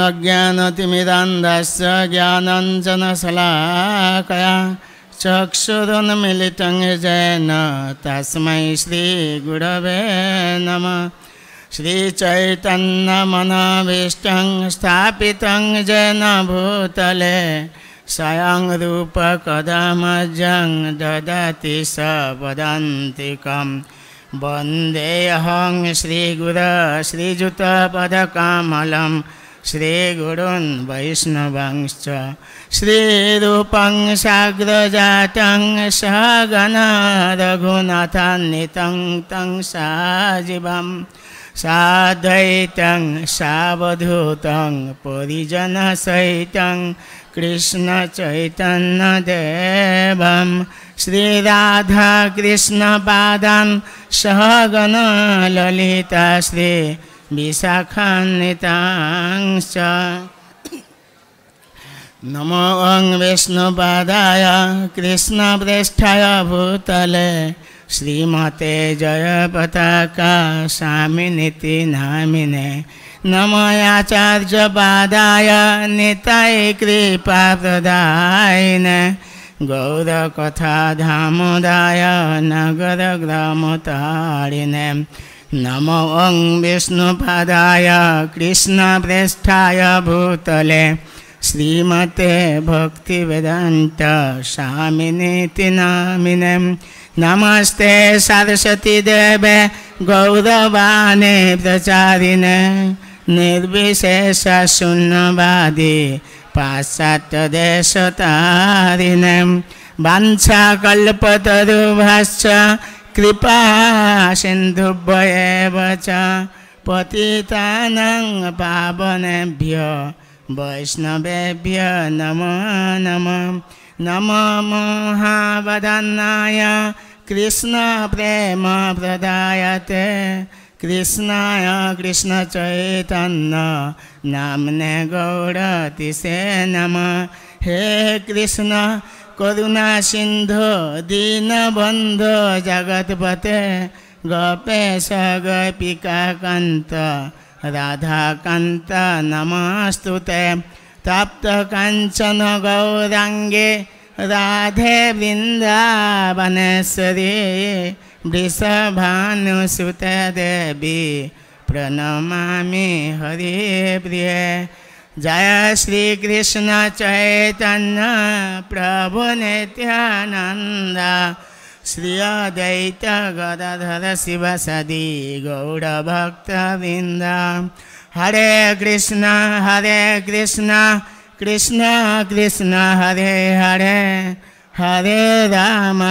अज्ञानतिमिरान्धस्य ज्ञानाञ्जनशलाकया चक्षुरुन्मीलितं येन तस्मै श्रीगुरवे नमः। श्रीचैतन्यमनोभीष्टं स्थापितं येन भूतले स्वयं रूपकदा मह्यं ददाति सपदान्तिकं। वन्देऽहं श्रीगुरो श्रीयुतपदकमलं श्रीगुरुन् वैष्णवांश्च। श्रीरूपं साग्रजातं सहगणा रघुनाथान्वितं तं सजीवं साद्वैतं सावधूतं परिजनसहितं कृष्णचैतन्यदेवं श्रीराधा कृष्णपादान् सहगणा ललिता श्री विशाखान्वितांश्च। नमो विष्णुपादाय कृष्णप्रेष्ठाय भूतले श्रीमते जयपताका स्वामिनिति नामिने। नमो आचार्यपादाय निताय कृपाप्रदायिने गौरकथा दामोदाय नगरग्रामतारिणे। नमो विष्णुपादाय कृष्णप्रेष्ठाय भूतले श्रीमते भक्तिवेदान्त स्वामिनिति नामिने। नमस्ते सरस्वती देवे गौरवाणी प्रचारिणे निर्विशेष शून्यवादी पाश्चात्यदेशतारिणे। वाञ्छाकल्पतरुभ्यश्च कृपा सिन्धुभ्येव च पतितानां पावनेभ्यो वैष्णवेभ्यो नमो नमः। नमो महावदनाय कृष्ण प्रेम प्रदायते कृष्णाय कृष्णचैतन्य नाम्ने गौरतिसे नमः। हे कृष्ण करुणा सिंधु दीनबंधु जगतपते गोपेश गोपिकान्त राधाकान्त नमस्तुते। तप्त कांचन गौरांगे राधे वृंदावनेश्वरी वृषभानुसुते देवी प्रणमामि हरिप्रिये। जय श्री कृष्ण चैतन्य प्रभु नित्यानंद श्री अद्वैत गदाधर शिवसदि गौरभक्तवृंद। हरे कृष्ण कृष्ण कृष्ण हरे हरे हरे राम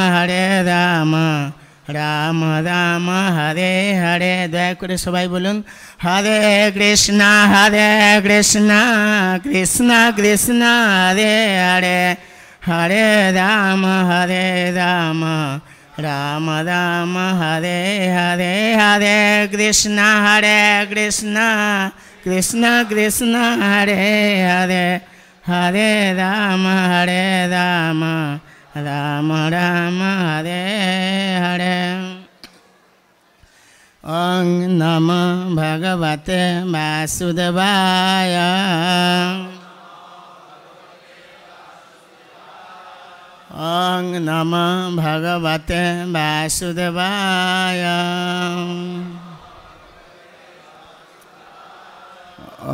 राम राम हरे हरे। दया करे सबाई बोलुन हरे कृष्ण कृष्ण कृष्ण हरे हरे हरे राम राम राम हरे हरे हरे कृष्ण कृष्ण कृष्ण हरे हरे हरे राम राम राम हरे हरे। ओं नमो भगवते वासुदेवाय। ओं नमो भगवते वासुदेवाय।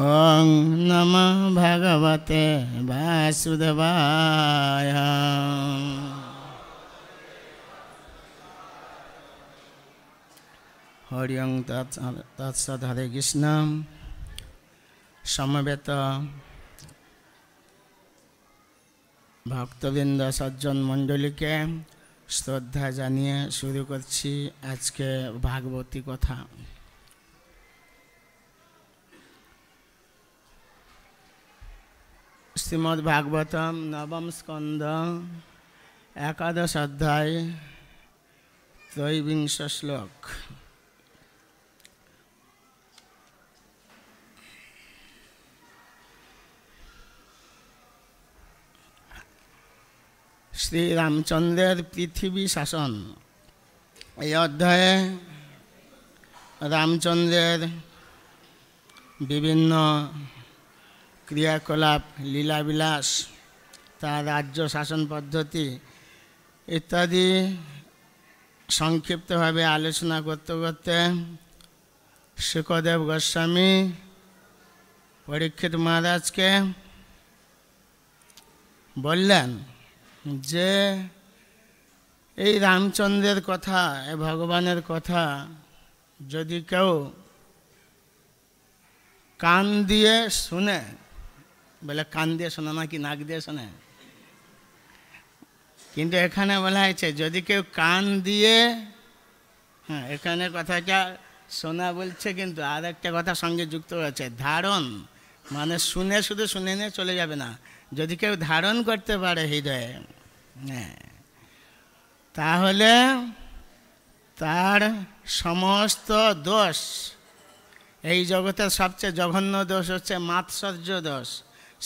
ओं नमो भगवते वासुदेवाय। हरि ओं तत्सत्। हरे कृष्ण। समवेत भक्तबृंद सज्जन मंडली के श्रद्धा जानिए शुरू करছি আজকে भागवती कथा। श्रीमद् भागवतम नवम स्कंद एकादश अध्याय त्रयोविंश श्लोक। श्री रामचंद्रेर पृथ्वी शासन। এই অধ্যায়ে রামচন্দ্রের বিভিন্ন ক্রিয়াকলাপ, লীলাবিলাস, তার রাজ্য শাসন পদ্ধতি ইত্যাদি সংক্ষিপ্তভাবে আলোচনা করতে করতে শুকদেব গোস্বামী পরীক্ষিত মহারাজকে বললেন যে এই রামচন্দ্রের কথা, এই ভগবানের কথা যদি কেউ কান দিয়ে শুনে, বলে কান দিয়ে শোনে নাকি নাক দিয়ে শোনে, কিন্তু এখানে বলা হয়েছে যদি কেউ কান দিয়ে, হ্যাঁ এখানে কথাটা শোনা বলছে, কিন্তু আর একটা কথা সঙ্গে যুক্ত হয়েছে, ধারণ, মানে শুনে শুধু শুনে নিয়ে চলে যাবে না, যদি কেউ ধারণ করতে পারে হৃদয়ে, হ্যাঁ, তাহলে তার সমস্ত দোষ, এই জগতের সবচেয়ে জঘন্য দোষ হচ্ছে মাৎসর্য দোষ,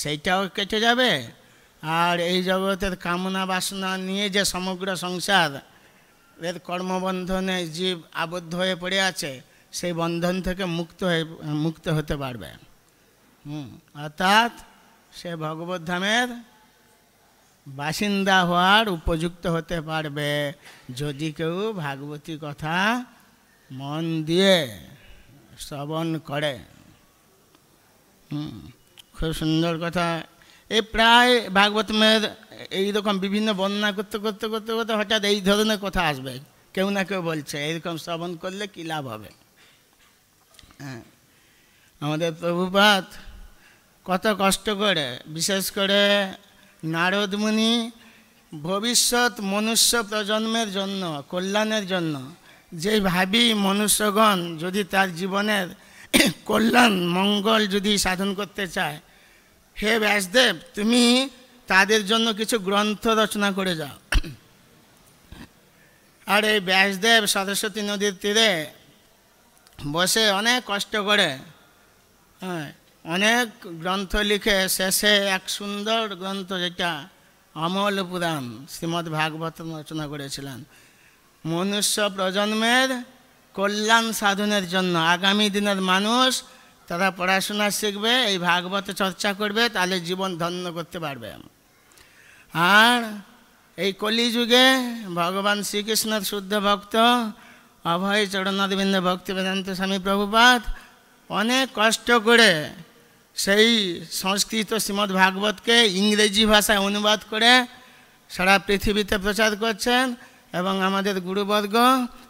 সেইটাও কেটে যাবে। আর এই জগতের কামনা বাসনা নিয়ে যে সমগ্র সংসার এর কর্মবন্ধনে জীব আবদ্ধ হয়ে পড়ে আছে, সেই বন্ধন থেকে মুক্ত হতে পারবে। অর্থাৎ সে ভগবত ধামের বাসিন্দা হওয়ার উপযুক্ত হতে পারবে যদি কেউ ভাগবতী কথা মন দিয়ে শ্রবণ করে। খুব সুন্দর কথা। এই প্রায় ভাগবতের এইরকম বিভিন্ন বর্ণনা করতে করতে করতে করতে হঠাৎ এই ধরনের কথা আসবে, কেউ না কেউ বলছে এইরকম শ্রবণ করলে কী লাভ হবে। হ্যাঁ, আমাদের প্রভুপাদ কত কষ্ট করে, বিশেষ করে নারদ মুনি ভবিষ্যৎ মনুষ্য প্রজন্মের জন্য, কল্যাণের জন্য, যে ভাবি মনুষ্যগণ যদি তার জীবনের কল্যাণ মঙ্গল যদি সাধন করতে চায়, হে ব্যাসদেব তুমি তাদের জন্য কিছু গ্রন্থ রচনা করে যাও। আর এই ব্যাসদেব সরস্বতী নদীর তীরে বসে অনেক কষ্ট করে, হ্যাঁ, অনেক গ্রন্থ লিখে শেষে এক সুন্দর গ্রন্থ যেটা অমল পুরাণ শ্রীমদ্ ভাগবত রচনা করেছিলেন। মনুষ্য প্রজন্মের কল্যাণ সাধনের জন্য আগামী দিনের মানুষ তারা পড়াশোনা শিখবে, এই ভাগবত চর্চা করবে, তাহলে জীবন ধন্য করতে পারবে। আর এই কলিযুগে ভগবান শ্রীকৃষ্ণের শুদ্ধ ভক্ত অভয় চরণারবিন্দ ভক্তিবেদান্ত স্বামী প্রভুপাদ অনেক কষ্ট করে সেই সংস্কৃত শ্রীমদ্ ভাগবতকে ইংরেজি ভাষায় অনুবাদ করে সারা পৃথিবীতে প্রচার করছেন, এবং আমাদের গুরুবর্গ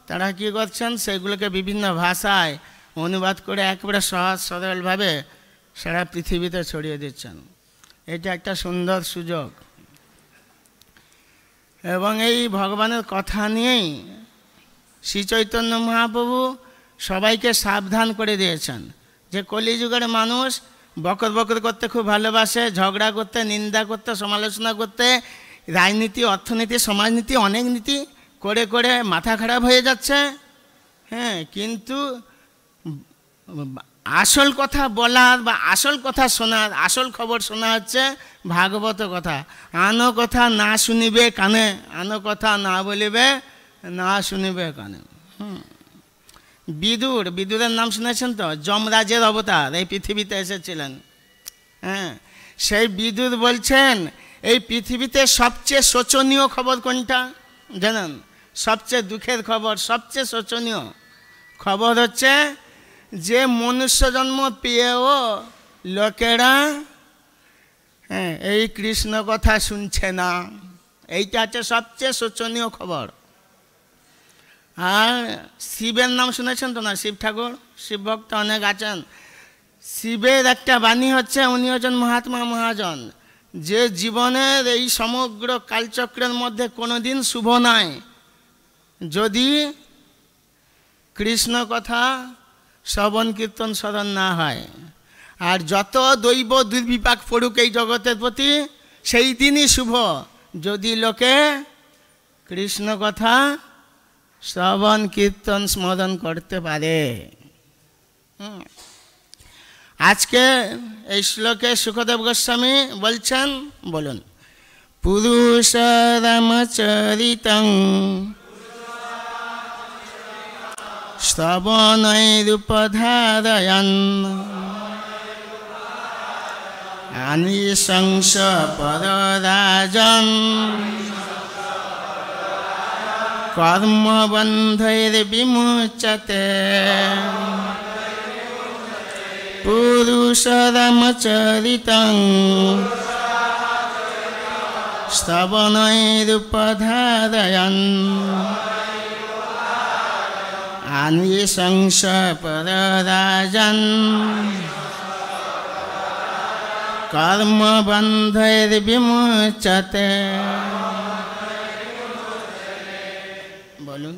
তারা কী করছেন, সেগুলোকে বিভিন্ন ভাষায় অনুবাদ করে একেবারে সহজ সরলভাবে সারা পৃথিবীতে ছড়িয়ে দিচ্ছেন। এটা একটা সুন্দর সুযোগ। এবং এই ভগবানের কথা নিয়েই শ্রী চৈতন্য মহাপ্রভু সবাইকে সাবধান করে দিয়েছেন যে কলিযুগের মানুষ বকর বকর করতে খুব ভালোবাসে, ঝগড়া করতে, নিন্দা করতে, সমালোচনা করতে, রাজনীতি, অর্থনীতি, সমাজনীতি, অনেক নীতি করে করে মাথা খারাপ হয়ে যাচ্ছে। হ্যাঁ, কিন্তু আসল কথা বলার বা আসল কথা শোনার, আসল খবর শোনা হচ্ছে ভাগবত কথা। আনো কথা না শুনিবে কানে, আনো কথা না বলিবে না শুনিবে কানে। বিদুরের নাম শুনেছেন তো, যমরাজের অবতার এই পৃথিবীতে এসেছিলেন। হ্যাঁ, সেই বিদুর বলছেন এই পৃথিবীতে সবচেয়ে শোচনীয় খবর কোনটা জানেন? সবচেয়ে দুঃখের খবর, সবচেয়ে শোচনীয় খবর হচ্ছে যে মনুষ্য জন্ম পেয়েও লোকেরা এই কৃষ্ণ কথা শুনছে না, এইটা হচ্ছে সবচেয়ে শোচনীয় খবর। আর শিবের নাম শুনেছেন তো না? শিব ঠাকুর, শিব ভক্ত অনেক আছেন। শিবের একটা বাণী হচ্ছে, উনি হচ্ছেন মহাত্মা মহাজন, যে জীবনের এই সমগ্র কালচক্রের মধ্যে কোনো দিন শুভ নয় যদি কৃষ্ণ কথা শ্রবণ কীর্তন স্মরণ না হয়। আর যত দৈব দুর্বিপাক পড়ুক এই জগতের প্রতি, সেই দিনই শুভ যদি লোকে কৃষ্ণ কথা শ্রবণ কীর্তন স্মরণ করতে পারে। আজকে এই শ্লোকে সুখদেব গোস্বামী বলছেন, বলুন, পুরুষ রামচরিতং শ্রবণৈরুপধারয়ন আনিশংস পররাজন কর্মবন্ধৈর্বিমুচ্যতে পুরুষরামচরিতং স্তবনৈরুপধারয়न् আনিশংস পররাজন কর্মবন্ধৈর্বিমুচ্যতে। বলুন।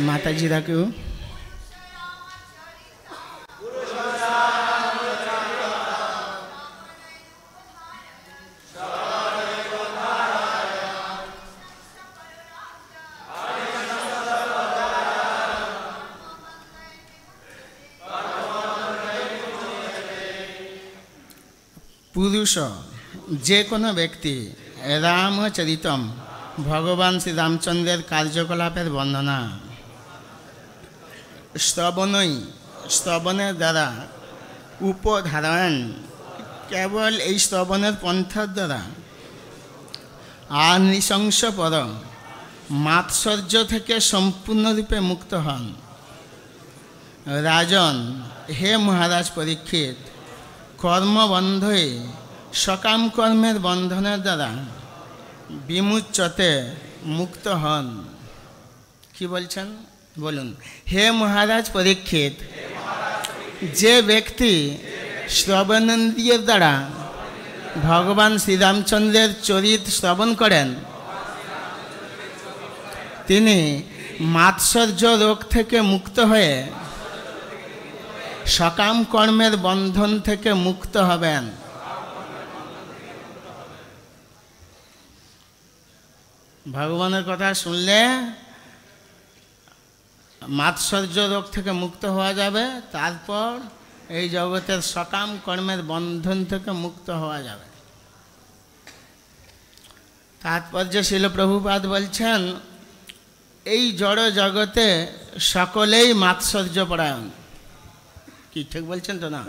মাতাজি রাখো। পুরুষ যে কোনো ব্যক্তি রামচরিতম ভগবান শ্রী রামচন্দ্রের কার্যকলাপের বর্ণনা স্তবনের দ্বারা উপধারণ, কেবল এই স্তবনের পন্থার দ্বারা আনিশংসপর মাৎসর্য থেকে সম্পূর্ণরূপে মুক্ত হন। রাজন, হে মহারাজ পরীক্ষিত, কর্মবন্ধে সকাম কর্মের বন্ধনের দ্বারা বিমুচ্যতে মুক্ত হন। কি বলছেন বলুন। হে মহারাজ পরীক্ষিত, যে ব্যক্তি শ্রবণেন্দ্রিয়ের দ্বারা ভগবান শ্রীরামচন্দ্রের চরিত শ্রবণ করেন, তিনি মাৎসর্য রোগ থেকে মুক্ত হয়ে সকাম কর্মের বন্ধন থেকে মুক্ত হবেন। ভগবানের কথা শুনলে মাৎসর্য রোগ থেকে মুক্ত হওয়া যাবে, তারপর এই জগতের সকাম কর্মের বন্ধন থেকে মুক্ত হওয়া যাবে। তাৎপর্য শিল প্রভুপাদ বলছেন, এই জড় জগতে সকলেই মাৎসর্য পরায়ণ। কি ঠিক বলছেন তো না?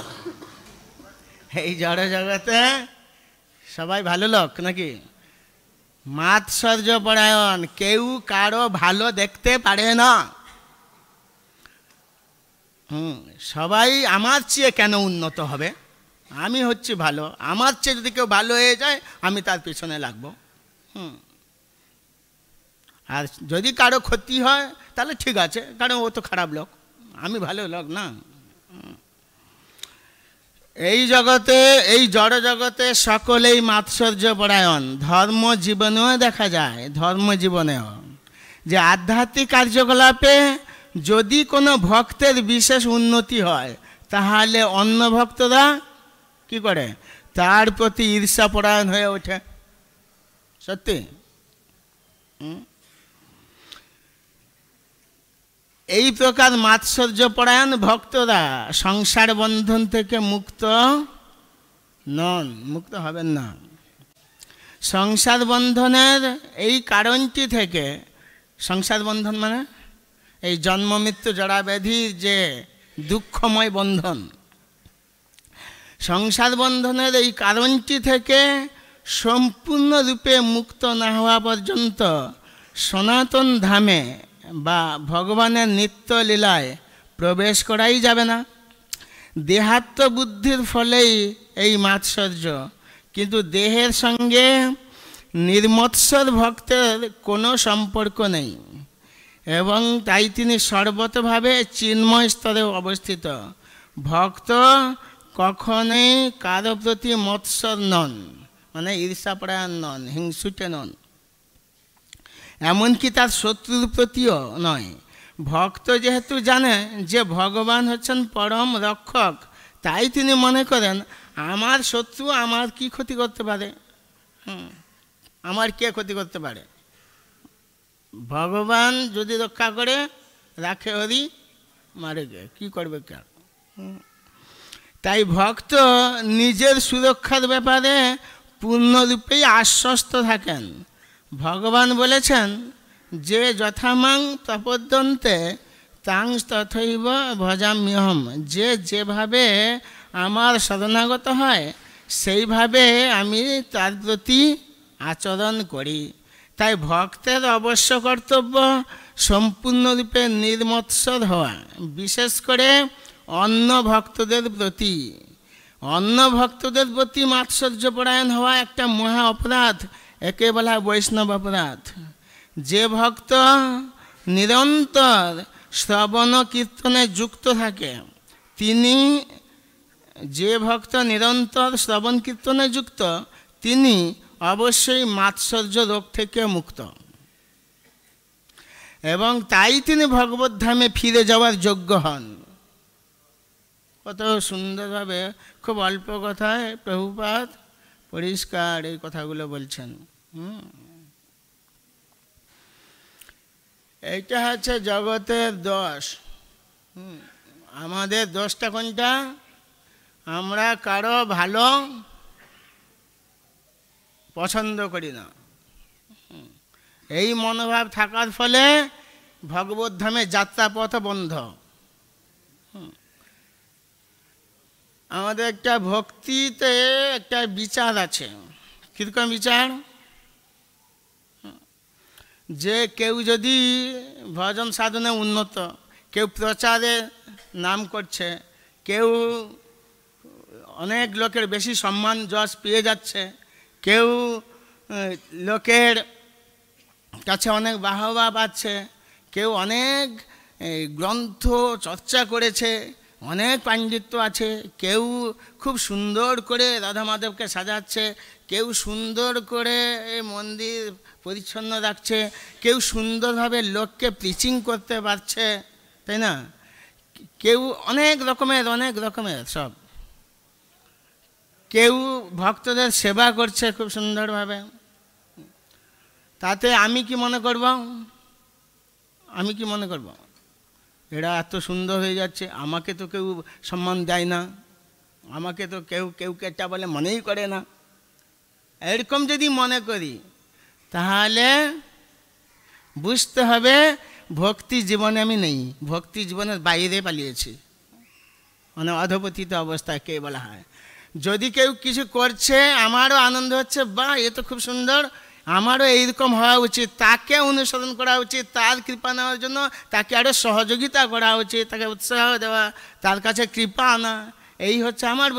এই জড় জগতে সবাই ভালো লোক নাকি? মাৎসর্য পরায়ণ, কেউ কারো ভালো দেখতে পারে না। সবাই আমার চেয়ে কেন উন্নত হবে, আমি হচ্ছি ভালো, আমার চেয়ে যদি কেউ ভালো হয়ে যায় আমি তার পিছনে লাগবো। আর যদি কারো ক্ষতি হয় তাহলে ঠিক আছে, কারণ ও তো খারাপ লোক, আমি ভালো লোক না। এই জগতে, এই জড় জগতে সকলেই মাৎসর্য পরায়ণ। ধর্ম জীবনেও দেখা যায়, ধর্ম জীবনেও যে আধ্যাত্মিক কার্যকলাপে যদি কোনো ভক্তের বিশেষ উন্নতি হয়, তাহলে অন্য ভক্তরা কি করে? তার প্রতি ঈর্ষাপরায়ণ হয়ে ওঠে। সত্যি। এই প্রকার মাৎসর্যপরায়ণ ভক্তরা সংসার বন্ধন থেকে মুক্ত নন, মুক্ত হবেন না। সংসার বন্ধনের এই কারণটি থেকে, সংসার বন্ধন মানে এই জন্ম মৃত্যু জরা ব্যাধির যে দুঃখময় বন্ধন, সংসার বন্ধনের এই কারণটি থেকে সম্পূর্ণরূপে মুক্ত না হওয়া পর্যন্ত সনাতন ধামে বা ভগবানের নিত্য লীলায় প্রবেশ করাই যাবে না। দেহাত্ম বুদ্ধির ফলেই এই মাৎসর্য, কিন্তু দেহের সঙ্গে নির্মৎসর ভক্তের কোনো সম্পর্ক নেই এবং তাই তিনি সর্বতভাবে চিন্ময় স্তরে অবস্থিত। ভক্ত কখনোই কারো প্রতি মৎসর নন, মানে ঈর্ষাপরায়ণ নন, হিংসুটে নন, এমনকি তার শত্রুর প্রতিও নয়। ভক্ত যেহেতু জানে যে ভগবান হচ্ছেন পরম রক্ষক, তাই তিনি মনে করেন আমার শত্রু আমার কি ক্ষতি করতে পারে, আমার কে ক্ষতি করতে পারে, ভগবান যদি রক্ষা করে রাখে হরি মারে গে, কী করবে কে। তাই ভক্ত নিজের সুরক্ষার ব্যাপারে পূর্ণরূপেই আশ্বস্ত থাকেন। ভগবান বলেছেন যে যথামাং প্রপদ্যন্তে তাং তথৈব ভজাম্যহম, যে যেভাবে আমার শরণাগত হয় সেইভাবে আমি তার প্রতি আচরণ করি। তাই ভক্তের অবশ্য কর্তব্য সম্পূর্ণরূপে নির্মৎসর হওয়া, বিশেষ করে অন্য ভক্তদের প্রতি। অন্য ভক্তদের প্রতি মাৎসর্যপরায়ণ হওয়া একটা মহা অপরাধ, একে বলা বৈষ্ণব অপরাধ। যে ভক্ত নিরন্তর শ্রবণ কীর্তনে যুক্ত থাকে তিনি, যে ভক্ত নিরন্তর শ্রবণ কীর্তনে যুক্ত তিনি অবশ্যই মাৎসর্য রোগ থেকে মুক্ত, এবং তাই তিনি ভগবত ধামে ফিরে যাওয়ার যোগ্য হন। কত সুন্দরভাবে, খুব অল্প কথায় প্রভুপাদ পরিষ্কার এই কথাগুলো বলছেন। এইটা হচ্ছে জগতের দোষ। আমাদের দোষটা কোনটা? আমরা কারো ভালো পছন্দ করি না। এই মনোভাব থাকার ফলে ভগবত ধামে যাত্রাপথ বন্ধ। আমাদের একটা ভক্তিতে একটা বিচার আছে। কীরকম বিচার? যে কেউ যদি ভজন সাধনে উন্নত, কেউ প্রচারে নাম করছে, কেউ অনেক লোকের বেশি সম্মান যশ পেয়ে যাচ্ছে, কেউ লোকের কাছে অনেক বাহবা পাচ্ছে, কেউ অনেক গ্রন্থ চর্চা করেছে, অনেক পাণ্ডিত্য আছে, কেউ খুব সুন্দর করে রাধা মাধবকে সাজাচ্ছে, কেউ সুন্দর করে মন্দির পরিচ্ছন্ন রাখছে, কেউ সুন্দরভাবে লোককে প্রিচিং করতে পারছে, তাই না? কেউ অনেক রকমের সব, কেউ ভক্তদের সেবা করছে খুব সুন্দরভাবে। তাতে আমি কি মনে করব? এরা এত সুন্দর হয়ে যাচ্ছে, আমাকে তো কেউ সম্মান দেয় না, আমাকে তো কেউ কেটা বলে মনেই করে না। এরকম যদি মনে করি তাহলে বুঝতে হবে ভক্তি জীবনে আমি নেই, ভক্তি জীবনের বাইরে পালিয়েছি, মানে অধপতিত অবস্থায় কে বলা হয়। যদি কেউ কিছু করছে আমারও আনন্দ হচ্ছে, বাহ এ তো খুব সুন্দর, আমারও এইরকম হওয়া উচিত, তাকে অনুসরণ করা উচিত, তার কৃপা নেওয়ার জন্য তাকে আরও সহযোগিতা করা উচিত, তাকে উৎসাহ দেওয়া, তার কাছে কৃপা আনা, এই হচ্ছে আমার।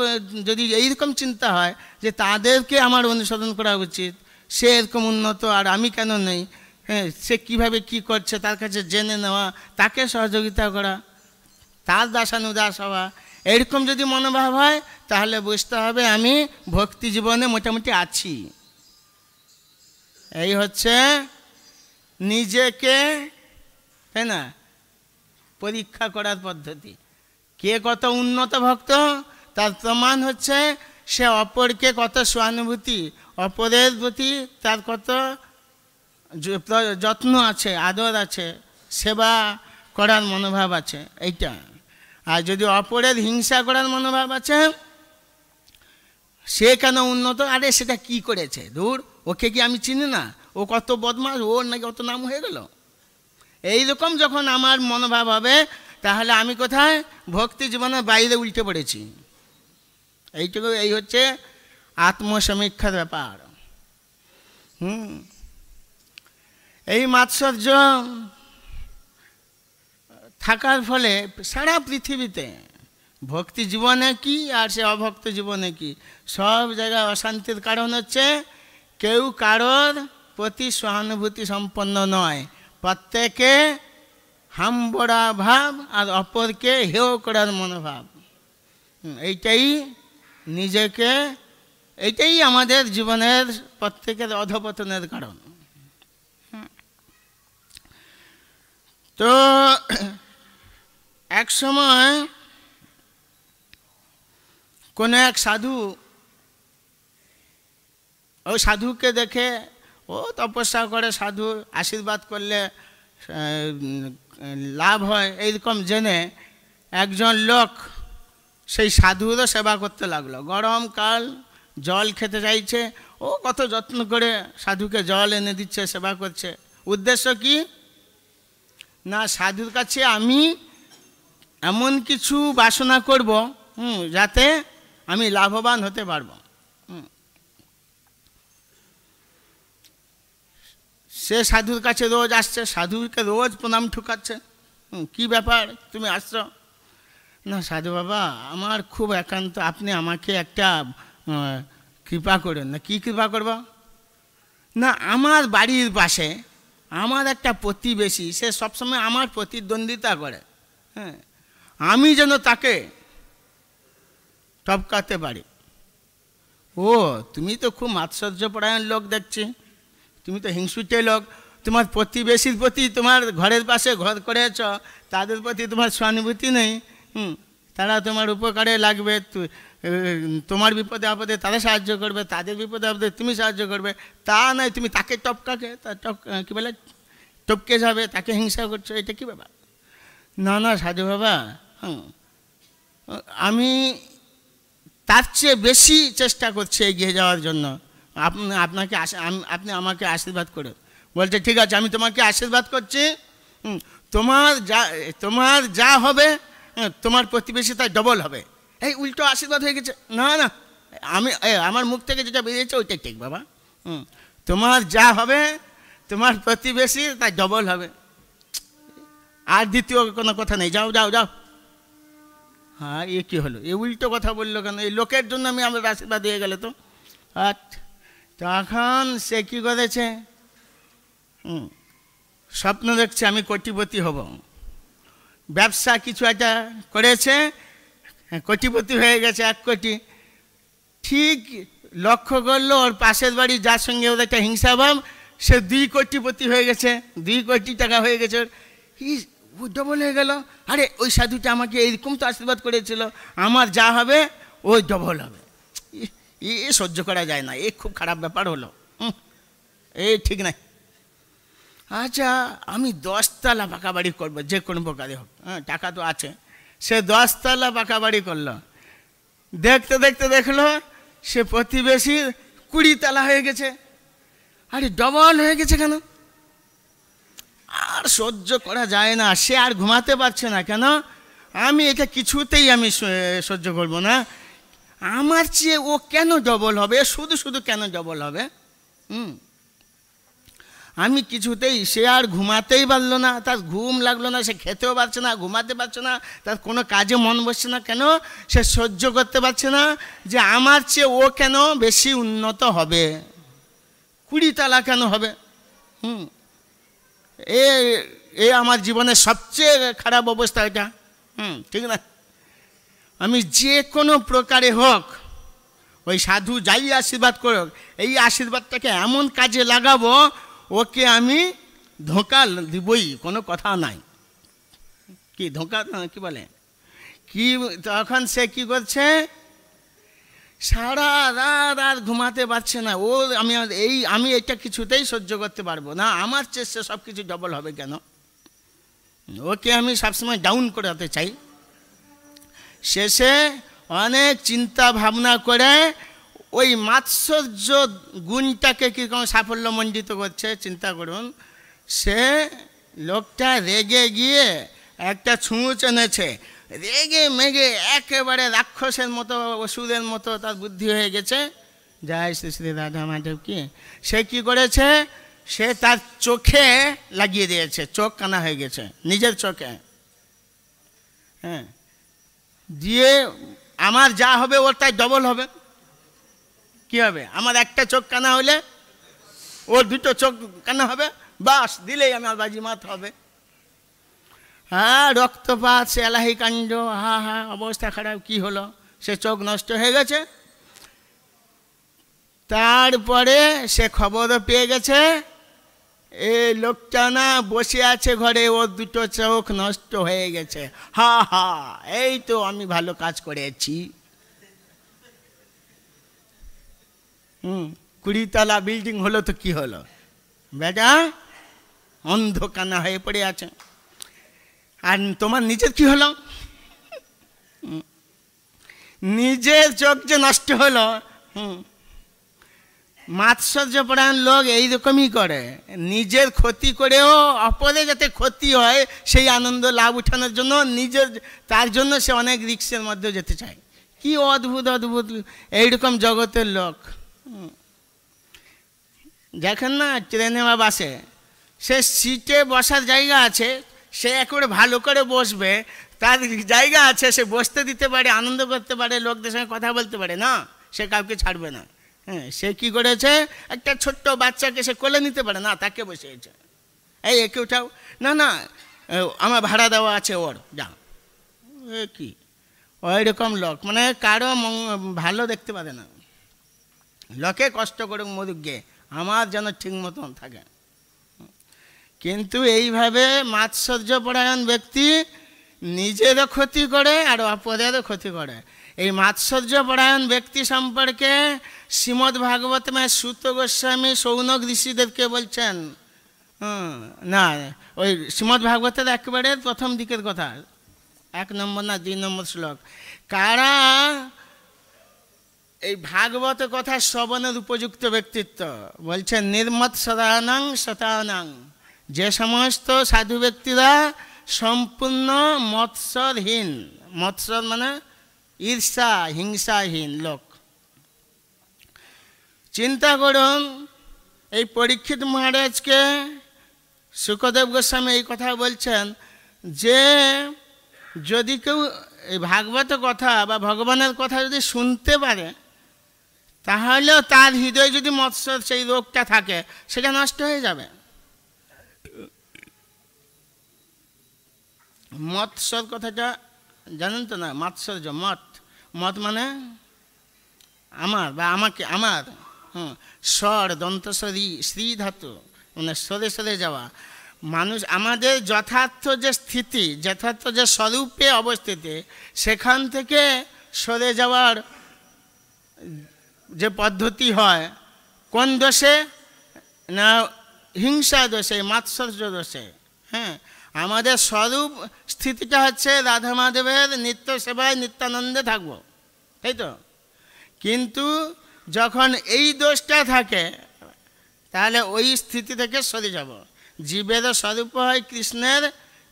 যদি এইরকম চিন্তা হয় যে তাদেরকে আমার অনুসরণ করা উচিত, সে এরকম উন্নত আর আমি কেন নেই, হ্যাঁ, সে কীভাবে কী করছে তার কাছে জেনে নেওয়া, তাকে সহযোগিতা করা, তার দাসানুদাস হওয়া, এরকম যদি মনোভাব হয় তাহলে বুঝতে হবে আমি ভক্তি জীবনে মোটামুটি আছি। এই হচ্ছে নিজেকে, তাই না, পরীক্ষা করার পদ্ধতি। কে কত উন্নত ভক্ত তার প্রমাণ হচ্ছে সে অপরকে কত সহানুভূতি, অপরের প্রতি তার কত যত্ন আছে, আদর আছে, সেবা করার মনোভাব আছে, এইটা। আর যদি অপরের হিংসা করার মনোভাব আছে, সে কেন উন্নত, আরে সেটা কি করেছে, দূর, ওকে কি আমি চিনি না, ও কত বদমাশ, ওর নাকি অত নাম হয়ে গেল, এইরকম যখন আমার মনোভাব হবে তাহলে আমি কোথায়? ভক্তি জীবনের বাইরে উল্টে পড়েছি। এইটুকু, এই হচ্ছে আত্মসমীক্ষার ব্যাপার। এই মাৎসর্য থাকার ফলে সারা পৃথিবীতে ভক্তি জীবনে কি আর সে অভক্ত জীবনে কি, সব জায়গায় অশান্তির কারণ হচ্ছে কেউ কারোর প্রতি সহানুভূতি সম্পন্ন নয়, প্রত্যেকে হাম্বড়া ভাব আর অপরকে হেয় করার মনোভাব। এইটাই নিজেকে এইটাই আমাদের জীবনের প্রত্যেকের অধপতনের কারণ। তো এক সময় কোনো এক সাধু, ওই সাধুকে দেখে, ও তপস্যা করে, সাধু আশীর্বাদ করলে লাভ হয় এইরকম জেনে একজন লোক সেই সাধুরও সেবা করতে লাগলো। গরমকাল, জল খেতে চাইছে, ও কত যত্ন করে সাধুকে জল এনে দিচ্ছে, সেবা করছে। উদ্দেশ্য কি না, সাধুর কাছে আমি এমন কিছু বাসনা করব যাতে আমি লাভবান হতে পারবো। সে সাধুর কাছে রোজ আসছে, সাধুকে রোজ প্রণাম ঠুকাচ্ছে। কি ব্যাপার, তুমি আসছো? না সাধু বাবা, আমার খুব একান্ত, আপনি আমাকে একটা কৃপা করেন। না কি কৃপা করব? না আমার বাড়ির পাশে আমার একটা প্রতিবেশী, সে সবসময় আমার প্রতিদ্বন্দ্বিতা করে, হ্যাঁ, আমি যেন তাকে টপকাতে পারি। ও তুমি তো খুব মাৎসর্যপরায়ণ লোক দেখছি, তুমি তো হিংসুটে লোক, তোমার প্রতিবেশীর প্রতি, তোমার ঘরের পাশে ঘর করেছ, তাদের প্রতি তোমার সহানুভূতি নেই। তারা তোমার উপকারে লাগবে, তোমার বিপদে আপদে তারা সাহায্য করবে, তাদের বিপদে আপদে তুমি সাহায্য করবে। তা নয় তুমি তাকে টপকাকে, কী বলে, টপকে যাবে, তাকে হিংসা করছো, এটা কী ব্যাপার? না না সাধু বাবা, আমি তার চেয়ে বেশি চেষ্টা করছি এগিয়ে যাওয়ার জন্য, আপনাকে আপনি আমাকে আশীর্বাদ করুন। বলছে ঠিক আছে, আমি তোমাকে আশীর্বাদ করছি, তোমার যা হবে তোমার প্রতিবেশী তাই ডবল হবে। এই উল্টো আশীর্বাদ হয়ে গেছে। না না, আমার মুখ থেকে যেটা বেরিয়েছে ওইটাই ঠিক বাবা। তোমার যা হবে তোমার প্রতিবেশী তাই ডবল হবে, আর দ্বিতীয় কোনো কথা নেই, যাও যাও যাও। হ্যাঁ, এ কী হলো, এ উল্টো কথা বললো কেন? এই লোকের জন্য আমি আমার আশীর্বাদ দিয়ে গেলে তো। তখন সে কী করেছে, স্বপ্ন দেখছে আমি কোটিপতি হব, ব্যবসা কিছু একটা করেছে, কোটিপতি হয়ে গেছে, 1 কোটি। ঠিক লক্ষ্য করলো ওর পাশের বাড়ি যার সঙ্গে ওদের একটা হিংসাভাব, সে 2 কোটিপতি হয়ে গেছে, 2 কোটি টাকা হয়ে গেছে, ও ডবল হয়ে গেল। আরে ওই সাধুটা আমাকে এইরকম তো আশীর্বাদ করেছিল, আমার যা হবে ওই ডবল হবে। এ সহ্য করা যায় না, এ খুব খারাপ ব্যাপার হলো, এই ঠিক নাই। আচ্ছা আমি 10 তলা পাকা বাড়ি করবো, যে কোনো প্রকারে হোক, হ্যাঁ টাকা তো আছে। সে 10 তলা পাকা বাড়ি করলো, দেখতে দেখতে দেখলো সে প্রতিবেশীর 20 তলা হয়ে গেছে। আরে ডবল হয়ে গেছে কেন? আর সহ্য করা যায় না, সে আর ঘুমাতে পারছে না। কেন? আমি এটা কিছুতেই আমি সহ্য করব না, আমার চেয়ে ও কেন ডবল হবে, শুধু শুধু কেন ডবল হবে? আমি কিছুতেই, সে আর ঘুমাতেই পারলো না, তার ঘুম লাগলো না, সে খেতেও পারছে না, ঘুমাতে পারছে না, তার কোনো কাজে মন বসছে না। কেন? সে সহ্য করতে পারছে না যে আমার চেয়ে ও কেন বেশি উন্নত হবে, 20 তলা কেন হবে। এ আমার জীবনের সবচেয়ে খারাপ অবস্থা এটা, ঠিক না? আমি যে কোনো প্রকারে হোক, ওই সাধু যাই আশীর্বাদ করুক, এই আশীর্বাদটাকে এমন কাজে লাগাবো, ওকে আমি ধোঁকা দিবই, কোনো কথা নাই। কি ধোঁকা, কি বলে কি? তখন সে কি করছে, সারা রাত আর ঘুমাতে পারছে না। ও আমি এটা কিছুতেই সহ্য করতে পারবো না, আমার চেষ্টা সব কিছু ডবল হবে কেন? ওকে আমি সবসময় ডাউন করাতে চাই। শেষে অনেক চিন্তা ভাবনা করে ওই মাৎসর্য গুণটাকে কীরকম সাফল্যমণ্ডিত করছে চিন্তা করুন। সে লোকটা রেগে গিয়ে একটা ছুঁচ এনেছে, রেগে মেগে একেবারে রাক্ষসের মতো, ওষুধের মতো তার বুদ্ধি হয়ে গেছে। জয় শ্রী শ্রী রাধা মাধব কি। সে কি করেছে, সে তার চোখে লাগিয়ে দিয়েছে, চোখ কানা হয়ে গেছে নিজের চোখে। হ্যাঁ, দিয়ে আমার যা হবে ওর তাই ডবল হবে। কি হবে? আমার একটা চোখ কানা হলে ওর 2টো চোখ কানা হবে, বাস দিলেই আমার বাজিমাত হবে। হ্যাঁ, রক্তপাত, সে এলাহি কাণ্ড, হা হা অবস্থা খারাপ। কি হলো? সে চোখ নষ্ট হয়ে গেছে। তারপরে সে খবরও পেয়ে গেছে এই লোকটা না বসে আছে ঘরে, ওর দুটো চোখ নষ্ট হয়ে গেছে। হা হা, এই তো আমি ভালো কাজ করেছি। 20 তলা বিল্ডিং হলো তো কি হলো, বেটা অন্ধকানা হয়ে পড়ে আছে। আর তোমার নিজের কি হলো? নিজের চোখ যে নষ্ট হলো। মাৎসর্যপরায়ণ লোক এইরকমই করে, নিজের ক্ষতি করেও অপরে যাতে ক্ষতি হয় সেই আনন্দ লাভ উঠানোর জন্য নিজের, তার জন্য সে অনেক রিস্কের মধ্যে যেতে চায়। কি অদ্ভুত অদ্ভুত এইরকম জগতের লোক। দেখেন না ট্রেনে বা বাসে, সে সিটে বসার জায়গা আছে, সে একেবারে ভালো করে বসবে, তার জায়গা আছে, সে বসতে দিতে পারে, আনন্দ করতে পারে, লোকদের সঙ্গে কথা বলতে পারে না, সে কাউকে ছাড়বে না। হ্যাঁ, সে কি করেছে, একটা ছোট্ট বাচ্চাকে সে কোলে নিতে পারে না, তাকে বসিয়েছে, এই একে উঠাও, না না আমার ভাড়া দেওয়া আছে ওর, যা। এ কি ওই রকম লোক, মানে কারো ভালো দেখতে পারে না, লোকে কষ্ট করে মরুক গে, আমার যেন ঠিক মতন থাকে। কিন্তু এইভাবে মাৎসর্যপরায়ণ ব্যক্তি নিজেরও ক্ষতি করে আর অপরেরও ক্ষতি করে। এই মাৎসর্যপরায়ণ ব্যক্তি সম্পর্কে শ্রীমদ্ ভাগবতমে সূত গোস্বামী শৌনক ঋষিদেরকে বলছেন। না, ওই শ্রীমদ্ ভাগবতের একেবারে প্রথম দিকের কথা, 1 নম্বর না 2 নম্বর শ্লোক। কারা এই ভাগবত কথা শ্রবণের উপযুক্ত ব্যক্তিত্ব বলছেন, নির্মৎ সদানাং শতানাং, যে সমস্ত সাধু ব্যক্তিরা সম্পূর্ণ মৎসরহীন, মৎসর মানে ঈর্ষা হিংসাহীন লোক। চিন্তা করুন, এই পরীক্ষিত মহারাজকে শুকদেব গোস্বামী এই কথা বলছেন যে যদি কেউ এই ভাগবত কথা বা ভগবানের কথা যদি শুনতে পারে, তাহলেও তার হৃদয়ে যদি মৎসর সেই রোগটা থাকে সেটা নষ্ট হয়ে যাবে। মৎসর কথাটা জানেন তো না? মাৎসর্য, মত, মত মানে আমার বা আমাকে, আমার। স্বর দন্তস্বরী শ্রী ধাতু, মানে সরে সরে যাওয়া। মানুষ আমাদের যথার্থ যে স্থিতি, যথার্থ যে স্বরূপে অবস্থিতি, সেখান থেকে সরে যাওয়ার যে পদ্ধতি হয় কোন দোষে? না হিংসা দোষে, মাৎসর্য দোষে। হ্যাঁ, আমাদের স্বরূপ স্থিতিটা হচ্ছে রাধা মাধবের নিত্য সেবায় নিত্যানন্দে থাকবো, তাই তো? কিন্তু যখন এই দোষটা থাকে তাহলে ওই স্থিতি থেকে সরে যাব। জীবেরও স্বরূপ হয় কৃষ্ণের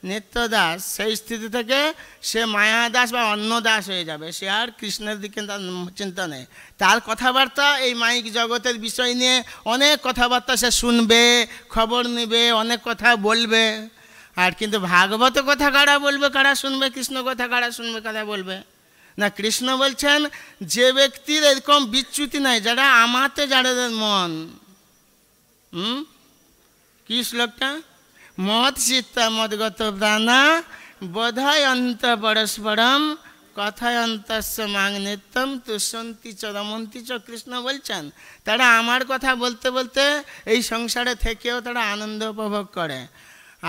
নিত্যদাস, সেই স্থিতি থেকে সে মায়াদাস বা অন্য দাস হয়ে যাবে, সে আর কৃষ্ণের দিকে তার চিন্তা নেই। তার কথাবার্তা এই মাইক জগতের বিষয় নিয়ে অনেক কথাবার্তা সে শুনবে, খবর নেবে, অনেক কথা বলবে। আর কিন্তু ভাগবত কথা কারা বলবে, কারা শুনবে? কৃষ্ণ কথা কারা শুনবে, কারা বলবে? না, কৃষ্ণ বলছেন যে ব্যক্তির এরকম বিচ্যুতি নাই, যারা আমাতে যাদের মন। কি শ্লোকটা? মদ চিত্তা মদগত প্রাণা বোধয় অন্ত পরস্পরম কথায় অন্তস্য মাং নিত্যম তুষন্তি চ রমন্তি চ। কৃষ্ণ বলছেন তারা আমার কথা বলতে বলতে এই সংসারে থেকেও তারা আনন্দ উপভোগ করে।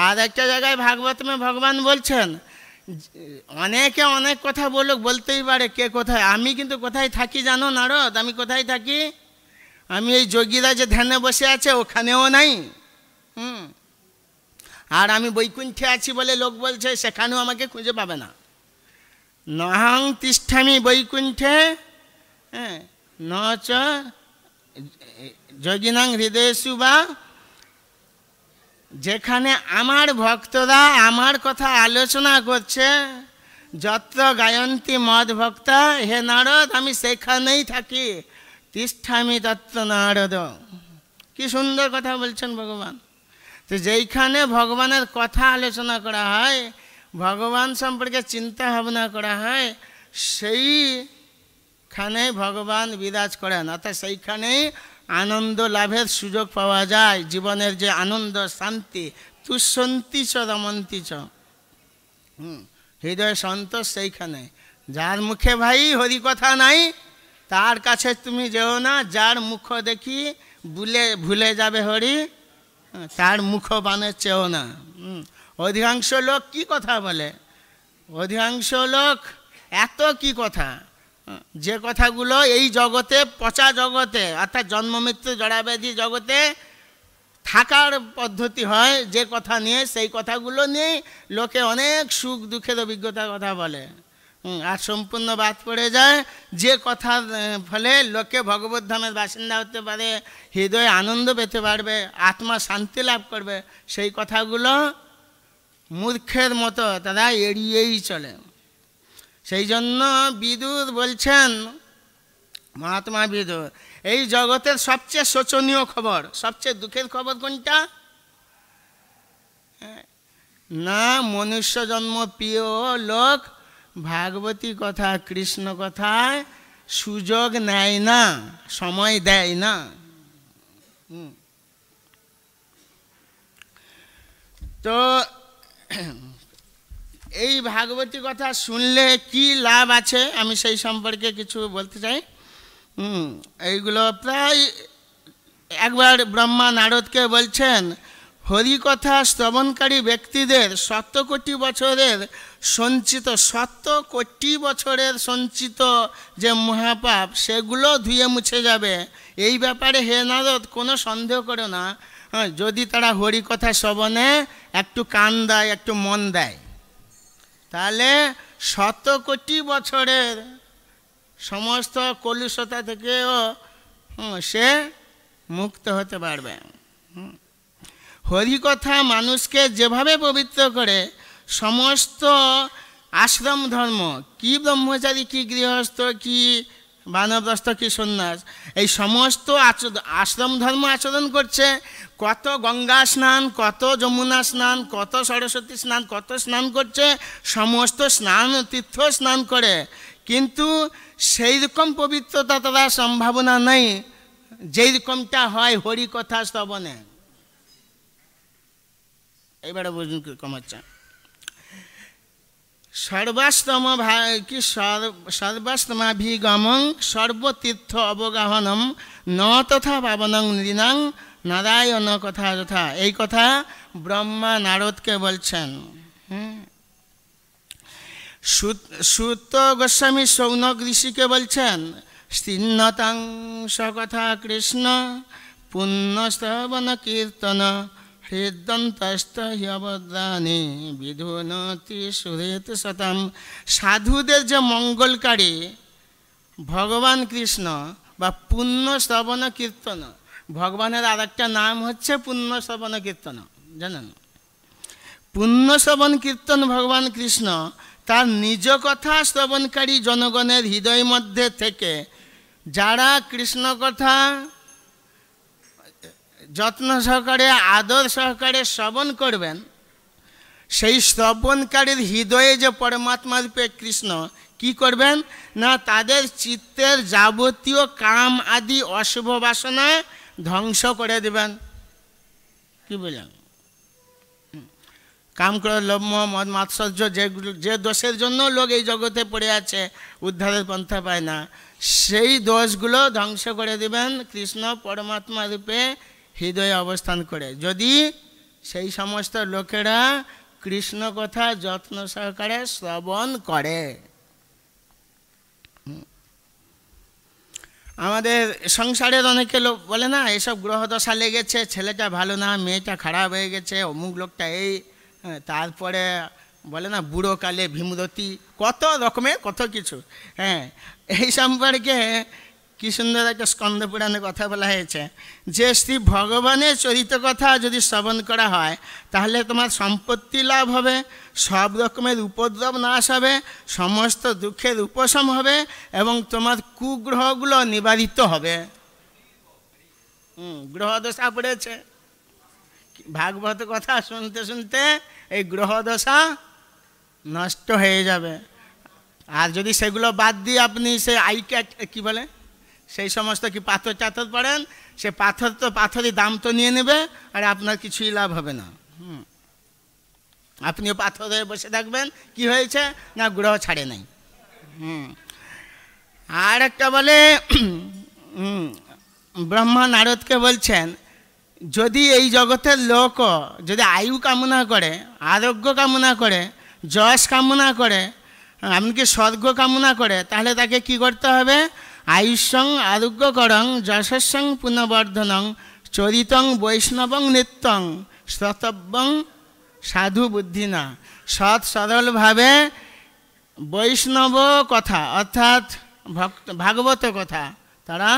আর একটা জায়গায় ভাগবতমে ভগবান বলছেন, অনেকে অনেক কথা বলতেই পারে, কে কোথায়। আমি কিন্তু কোথায় থাকি জানো নারদ? আমি কোথায় থাকি? আমি এই যোগীরা যে ধ্যানে বসে আছে ওখানেও নাই। আর আমি বৈকুণ্ঠে আছি বলে লোক বলছে, সেখানেও আমাকে খুঁজে পাবে না। নহং তিষ্ঠামি বৈকুণ্ঠে ন চ যোগিনাং হৃদয়েষু বা। যেখানে আমার ভক্তরা আমার কথা আলোচনা করছে, যত্র গায়ন্তী মদ ভক্তা, হে নারদ আমি সেখানেই থাকি। তিষ্ঠামি তত্র নারদ। কি সুন্দর কথা বলছেন ভগবান। তো যেইখানে ভগবানের কথা আলোচনা করা হয়, ভগবান সম্পর্কে চিন্তা ভাবনা করা হয়, সেইখানে ভগবান বিরাজ করেন। অর্থাৎ সেইখানেই আনন্দ লাভের সুযোগ পাওয়া যায়। জীবনের যে আনন্দ শান্তি, তুষন্তি চ রমন্তি চ, হৃদয় সন্তোষ সেইখানে। যার মুখে ভাই হরি কথা নাই, তার কাছে তুমি যেও না, যার মুখ দেখি ভুলে যাবে হরি, তার মুখ বানে চেও না। অধিকাংশ লোক কি কথা বলে, অধিকাংশ লোক এত কি কথা, যে কথাগুলো এই জগতে, পচা জগতে, অর্থাৎ জন্ম মৃত্যু জড়াব্যাধি জগতে থাকার পদ্ধতি হয়, যে কথা নিয়ে, সেই কথাগুলো নিয়েই লোকে অনেক সুখ দুঃখের অভিজ্ঞতার কথা বলে। আর সম্পূর্ণ বাদ পড়ে যায় যে কথার ফলে লোকে ভগবত ধামের বাসিন্দা হতে পারে, হৃদয়ে আনন্দ পেতে পারবে, আত্মা শান্তি লাভ করবে, সেই কথাগুলো মূর্খের মতো তারা এড়িয়েই চলে। সেই জন্য বিদুর বলছেন, মহাত্মা বিদুর, এই জগতের সবচেয়ে শোচনীয় খবর, সবচেয়ে দুঃখের খবর কোনটা? না মনুষ্য জন্ম প্রিয় লোক ভাগবতী কথা, কৃষ্ণ কথায় সুযোগ নেয় না, সময় দেয় না। তো এই ভাগবতী কথা শুনলে কি লাভ আছে, আমি সেই সম্পর্কে কিছু বলতে চাই। এইগুলো প্রায় একবার ব্রহ্মা নারদকে বলছেন, হরিকথা শ্রবণকারী ব্যক্তিদের 100 কোটি বছরের সঞ্চিত, 100 কোটি বছরের সঞ্চিত যে মহাপাপ, সেগুলো ধুয়ে মুছে যাবে। এই ব্যাপারে হে নারদ কোনো সন্দেহ করো না, যদি তারা হরিকথা শ্রবণে একটু কান দেয়, একটু মন দেয়, তাহলে 100 কোটি বছরের সমস্ত কলুষতা থেকেও সে মুক্ত হতে পারবে। হরিকথা মানুষকে যেভাবে পবিত্র করে, সমস্ত আশ্রম ধর্ম, কি ব্রহ্মচারী, কি গৃহস্থ, কি বানপ্রস্থ, কি সন্ন্যাস, এই সমস্ত আশ্রম ধর্ম আচরণ করছে। কত গঙ্গা স্নান, কত যমুনা স্নান, কত সরস্বতী স্নান, কত স্নান করছে, সমস্ত স্নান তীর্থ স্নান করে, কিন্তু সেই রকম পবিত্রতা তারা সম্ভাবনা নেই যেই রকমটা হয় হরিকথা শ্রবণে। এবারে বুঝুন কম হচ্ছে। সর্বাস্তমাভিগমং সর্বতীর্থ অবগাহনম ন তথা পাবনং নৃণাং নারায়ণ কথা যথা। এই কথা ব্রহ্মা নারদকে বলছেন। সুত গোস্বামী সৌনক ঋষিকে বলছেন, স্থিন্নতাং সকথা কৃষ্ণ পুণ্যশ্রবণ কীর্তন হৃদন্তস্তহ্যবদ্রাণী বিধুনতি সুরেত শতম। সাধুদের যে মঙ্গলকারী ভগবান কৃষ্ণ বা পুণ্য শ্রবণ কীর্তন, ভগবানের আর একটা নাম হচ্ছে পুণ্য শ্রবণ কীর্তন, জানেন? পুণ্য শ্রবণ কীর্তন ভগবান কৃষ্ণ তার নিজ কথা শ্রবণকারী জনগণের হৃদয় মধ্যে থেকে যারা কৃষ্ণ কথা যত্ন সহকারে, আদর সহকারে শ্রবণ করবেন, সেই শ্রবণকারীর হৃদয়ে যে পরমাত্মা রূপে কৃষ্ণ কি করবেন না, তাদের চিত্তের যাবতীয় কাম আদি অশুভ বাসনা ধ্বংস করে দেবেন। কি বললেন? কাম, ক্রোধ, লোভ, মোহ, মদ, মাৎসর্য, যে দোষের জন্য লোক এই জগতে পড়ে আছে, উদ্ধারের পন্থা পায় না, সেই দোষগুলো ধ্বংস করে দেবেন কৃষ্ণ পরমাত্মা রূপে হৃদয়ে অবস্থান করে, যদি সেই সমস্ত লোকেরা কৃষ্ণ কথা যত্ন সহকারে শ্রবণ করে। আমাদের সংসারের অনেকে লোক বলে না, এসব গ্রহদশা লেগেছে, ছেলেটা ভালো না, মেয়েটা খারাপ হয়ে গেছে, অমুক লোকটা এই, তারপরে বলে না বুড়ো কালে ভীমরতি, কত রকমের কত কিছু। এই সম্পর্কে কি সুন্দর একটা স্কন্দ পুরাণে কথা বলা হয়েছে যে শ্রী ভগবানের চরিত্র কথা যদি শ্রবণ করা হয়, তাহলে তোমার সম্পত্তি লাভ হবে, সব রকমের উপদ্রব নাশ হবে, সমস্ত দুঃখের উপশম হবে এবং তোমার কুগ্রহগুলো নিবারিত হবে। গ্রহদশা পড়েছে, ভাগবত কথা শুনতে শুনতে এই গ্রহদশা নষ্ট হয়ে যাবে। আর যদি সেগুলো বাদ দিয়ে আপনি সে কি বলে, সেই সমস্ত কি পাথর চাথর পড়েন, সে পাথর তো পাথরই দাম তো নিয়ে নেবে, আর আপনার কিছুই লাভ হবে না। আপনিও পাথর হয়ে বসে থাকবেন, কি হয়েছে না গ্রহ ছাড়ে নাই। আর একটা বলে ব্রহ্মা নারদকে বলছেন, যদি এই জগতের লোক যদি আয়ু কামনা করে, আরোগ্য কামনা করে, যশ কামনা করে, এমনকি স্বর্গ কামনা করে, তাহলে তাকে কি করতে হবে? আয়ুষ্যং আরোগ্যকরং যশস্যং পুনর্বর্ধনং চরিতং বৈষ্ণবং নিত্যং শ্রোতব্যং সাধু বুদ্ধিনা। সৎ সরলভাবে বৈষ্ণব কথা অর্থাৎ ভাগবত কথা তারা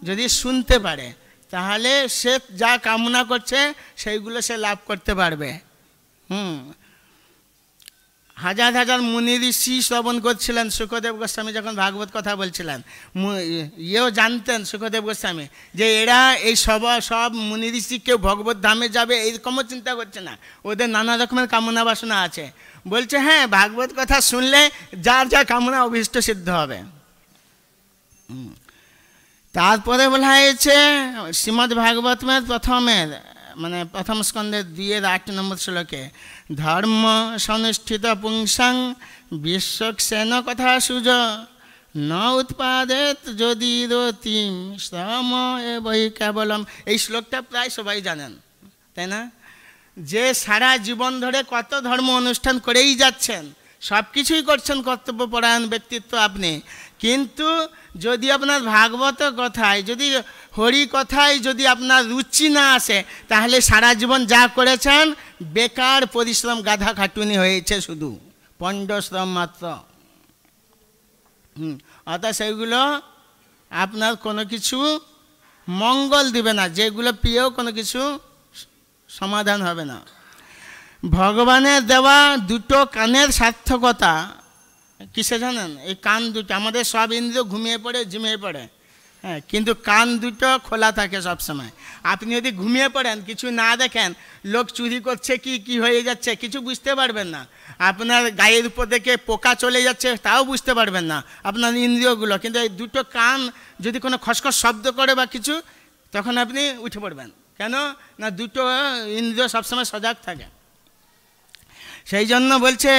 যদি শুনতে পারে, তাহলে সে যা কামনা করছে সেইগুলো সে লাভ করতে পারবে। হাজার হাজার মুনি ঋষি শ্রবণ করছিলেন সুখদেব গোস্বামী যখন ভাগবত কথা বলছিলেন। ইয়েও জানতেন সুখদেব গোস্বামী যে এরা এই সব মুনি ঋষি কেউ ভগবত ধামে যাবে এইরকমও চিন্তা করছে না, ওদের নানা রকমের কামনা বাসনা আছে। বলছে হ্যাঁ, ভাগবত কথা শুনলে যার যা কামনা অভীষ্ট সিদ্ধ হবে। তারপরে বলা হয়েছে শ্রীমদ্ ভাগবতের প্রথম স্কন্ধের 2-8 নম্বর শ্লোকে, ধর্ম সনুষ্ঠিত পুংসাং বিশ্বক্সেন কথা সুজ ন উৎপাদেত যদি রতিম শ্রম বৈ কেবলম। এই শ্লোকটা প্রায় সবাই জানেন, তাই না? যে সারা জীবন ধরে কত ধর্ম অনুষ্ঠান করেই যাচ্ছেন, সব কিছুই করছেন, কর্তব্যপরায়ণ ব্যক্তিত্ব আপনি, কিন্তু যদি আপনার ভাগবত কথায়, যদি হরি কথায় যদি আপনার রুচি না আসে, তাহলে সারা জীবন যা করেছেন বেকার পরিশ্রম, গাধা খাটুনি হয়েছে, শুধু পণ্ডশ্রম মাত্র। অর্থাৎ সেইগুলো আপনার কোনো কিছু মঙ্গল দিবে না, যেগুলো পেয়েও কোনো কিছু সমাধান হবে না। ভগবানের দেওয়া দুটো কানের সার্থকতা কিসে জানেন? এই কান দুটো, আমাদের সব ইন্দ্রিয় ঘুমিয়ে পড়ে, ঝিমিয়ে পড়ে, হ্যাঁ, কিন্তু কান দুটো খোলা থাকে সবসময়। আপনি যদি ঘুমিয়ে পড়েন, কিছু না দেখেন, লোক চুরি করছে কি হয়ে যাচ্ছে কিছু বুঝতে পারবেন না, আপনার গায়ের উপর থেকে পোকা চলে যাচ্ছে তাও বুঝতে পারবেন না, আপনার ইন্দ্রিয়গুলো। কিন্তু এই দুটো কান যদি কোনো খসখস শব্দ করে বা কিছু, তখন আপনি উঠে পড়বেন। কেন না? দুটো ইন্দ্রিয় সবসময় সজাগ থাকে। সেই জন্য বলছে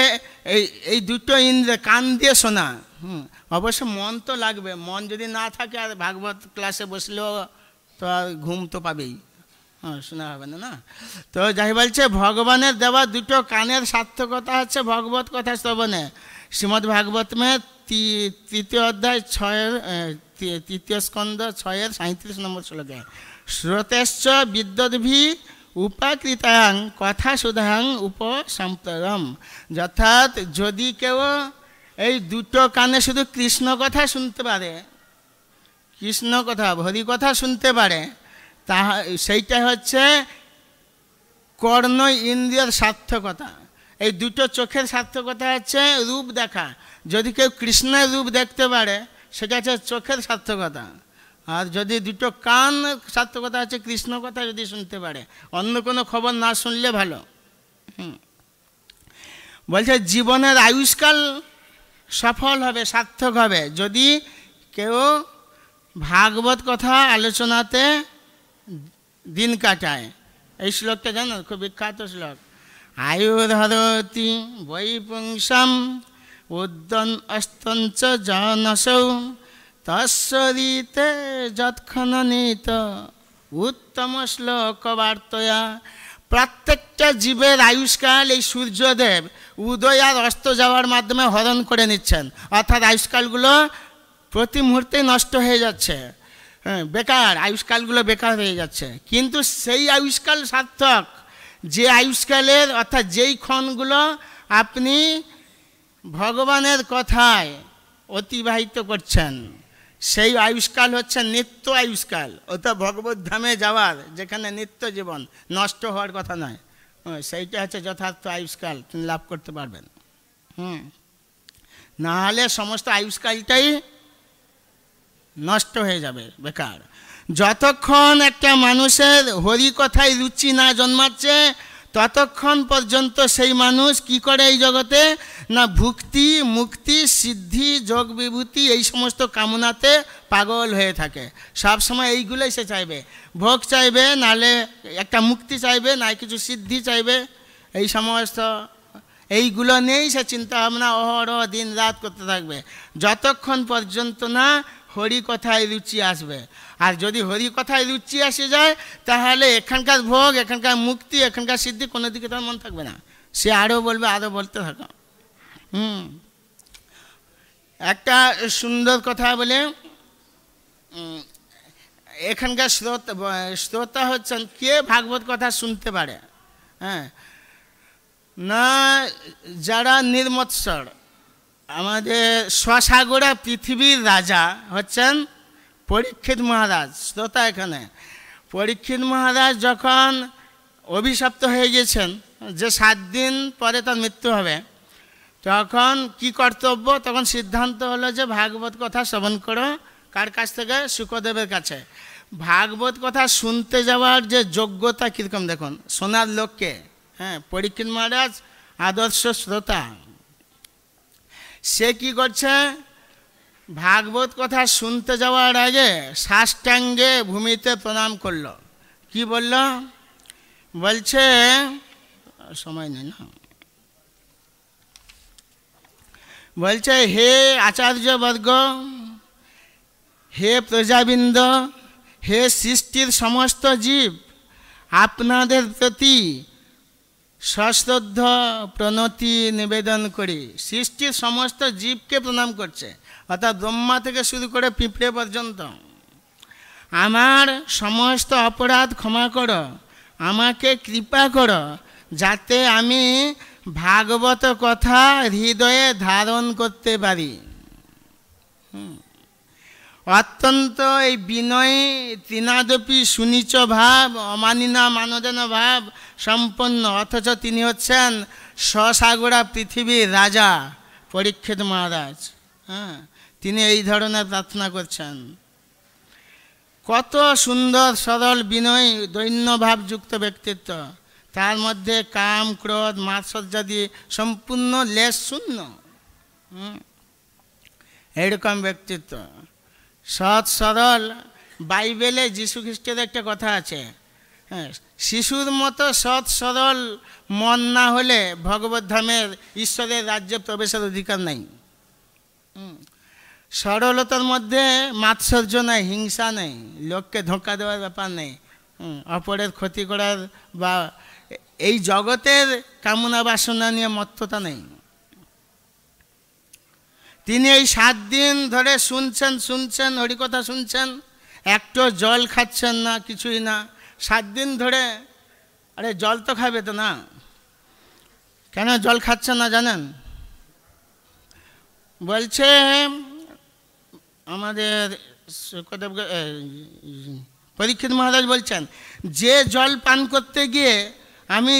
এই দুটো ইন্দ্রিয়, কান দিয়ে শোনা। অবশ্য মন তো লাগবে, মন যদি না থাকে আর ভাগবত ক্লাসে বসলেও তো আর ঘুম তো পাবেই, শোনা হবে না। তো যাই বলছে, ভগবানের দেওয়া দুটো কানের সার্থকতা হচ্ছে ভগবত কথা শ্রবণে। শ্রীমদ্ ভাগবতের 3 অধ্যায় 3 স্কন্ধ 6-37 নম্বর শ্লোকে, শ্রোতেশ্চ বিদ্যদ্ভি উপাকৃতাং কথা সুধাং উপসম্প্রদম। অর্থাৎ যদি কেউ এই দুটো কানে শুধু কৃষ্ণ কথা শুনতে পারে, কৃষ্ণ কথা হরি কথা শুনতে পারে, সেইটা হচ্ছে কর্ণ ইন্দ্রিয়ের সার্থকতা। এই দুটো চোখের সার্থকতা হচ্ছে রূপ দেখা। যদি কেউ কৃষ্ণের রূপ দেখতে পারে, সেটা হচ্ছে চোখের সার্থকতা। আর যদি দুটো কান সার্থকতা হচ্ছে কৃষ্ণ কথা যদি শুনতে পারে, অন্য কোনো খবর না শুনলে ভালো। বলছে জীবনের আয়ুষ্কাল সফল হবে, সার্থক হবে যদি কেউ ভাগবত কথা আলোচনাতে দিন কাটায়। এই শ্লোকটা জানো, খুব বিখ্যাত শ্লোক। আয়ুর্হরতি বৈপুংসাম উদ্যন অস্তঞ্চ জনসৌ তৎসরিতে যৎক্ষণনিত উত্তম শ্লোক বার্তয়া। প্রত্যেকটা জীবের আয়ুষ্কাল এই সূর্যদেব উদয় আর অস্ত যাওয়ার মাধ্যমে হরণ করে নিচ্ছেন। অর্থাৎ আয়ুষ্কালগুলো প্রতি মুহূর্তে নষ্ট হয়ে যাচ্ছে, বেকার আয়ুষ্কালগুলো বেকার হয়ে যাচ্ছে। কিন্তু সেই আয়ুষ্কাল সার্থক, যে আয়ুষ্কালের অর্থাৎ যেই ক্ষণগুলো আপনি ভগবানের কথায় অতিবাহিত করছেন, সেই আয়ুষ্কাল হচ্ছে নিত্য আয়ুষ্কাল। ওটা ভগবত ধামে যাওয়ার, যেখানে নিত্য জীবন, নষ্ট হওয়ার কথা নয়, সেইটা হচ্ছে যথার্থ আয়ুষ্কাল, তিনি লাভ করতে পারবেন। না হলে সমস্ত আয়ুষ্কালটাই নষ্ট হয়ে যাবে, বেকার। যতক্ষণ একটা মানুষের হরি কথায় রুচি না জন্মাচ্ছে, ততক্ষণ পর্যন্ত সেই মানুষ কি করে এই জগতে না ভুক্তি, মুক্তি, সিদ্ধি, যোগ বিভূতি এই সমস্ত কামনাতে পাগল হয়ে থাকে। সব সময় এইগুলোই সে চাইবে, ভোগ চাইবে, নালে একটা মুক্তি চাইবে, না কিছু সিদ্ধি চাইবে, এই সমস্ত এইগুলো নিয়েই সে চিন্তা ভাবনা অহরহ দিন রাত করতে থাকবে, যতক্ষণ পর্যন্ত না হরি কথায় রুচি আসবে। আর যদি হরি কথায় রুচি এসে যায়, তাহলে এখানকার ভোগ, এখানকার মুক্তি, এখানকার সিদ্ধি কোনো দিকে তার মন থাকবে না, সে আরও বলবে, আরও বলতে থাকো। একটা সুন্দর কথা বলে, এখানকার শ্রোতা হচ্ছেন কে ভাগবত কথা শুনতে পারে? হ্যাঁ, না যারা নির্মৎসর, আমাদের স্বসাগরা পৃথিবীর রাজা হচ্ছেন পরীক্ষিত মহারাজ, শ্রোতা এখানে। পরীক্ষিত মহারাজ যখন অভিশপ্ত হয়ে গেছেন যে 7 দিন পরে তার মৃত্যু হবে, তখন কি কর্তব্য? তখন সিদ্ধান্ত হলো যে ভাগবত কথা শ্রবণ করো। কার কাছ থেকে? শুকদেবের কাছে। ভাগবত কথা শুনতে যাওয়ার যে যোগ্যতা কীরকম দেখুন, শোনার লোককে। হ্যাঁ, পরীক্ষিত মহারাজ আদর্শ শ্রোতা, সে কি করছে? ভাগবত কথা শুনতে যাওয়ার আগে সাষ্টাঙ্গে ভূমিতে প্রণাম করলো। কি বলল? বলছে, সময় নেই না, বলছে, হে আচার্যবর্গ, হে প্রজাবৃন্দ, হে সৃষ্টির সমস্ত জীব, আপনাদের প্রতি সশ্রদ্ধ প্রণতি নিবেদন করি। সৃষ্টির সমস্ত জীবকে প্রণাম করছে, অর্থাৎ ব্রহ্মা থেকে শুরু করে পিঁপড়ে পর্যন্ত। আমার সমস্ত অপরাধ ক্ষমা করো, আমাকে কৃপা করো, যাতে আমি ভাগবত কথা হৃদয়ে ধারণ করতে পারি। অত্যন্ত এই বিনয়ী তৃণাদপি সুনীচ ভাব, অমানিনা মানদেন ভাব সম্পন্ন, অথচ তিনি হচ্ছেন স্বসাগরা পৃথিবীর রাজা পরীক্ষিত মহারাজ। হ্যাঁ, তিনি এই ধরনের প্রার্থনা করছেন। কত সুন্দর সরল বিনয়ী দৈন্যভাবযুক্ত ব্যক্তিত্ব, তার মধ্যে কাম ক্রোধ মাৎসর্যাদি সম্পূর্ণ লেশ শূন্য। এইরকম ব্যক্তিত্ব সৎ সরল। বাইবেলে যীশু খ্রিস্টের একটা কথা আছে, হ্যাঁ, শিশুর মতো সৎ সরল মন না হলে ভগবত ধামের ঈশ্বরের রাজ্যে প্রবেশের অধিকার নাই। সরলতার মধ্যে মাৎসর্য নেই, হিংসা নেই, লোককে ধোঁকা দেওয়ার ব্যাপার নেই, অপরের ক্ষতি করার বা এই জগতের কামনা বাসনা নিয়ে মত্ততা নেই। তিনি এই 7 দিন ধরে শুনছেন হরিকথা শুনছেন, একটু জল খাচ্ছেন না, কিছুই না। 7 দিন ধরে, আরে জল তো খাবে তো না? কেন জল খাচ্ছেন না জানেন? বলছে আমাদের পরীক্ষিত মহারাজ বলছেন, যে জল পান করতে গিয়ে আমি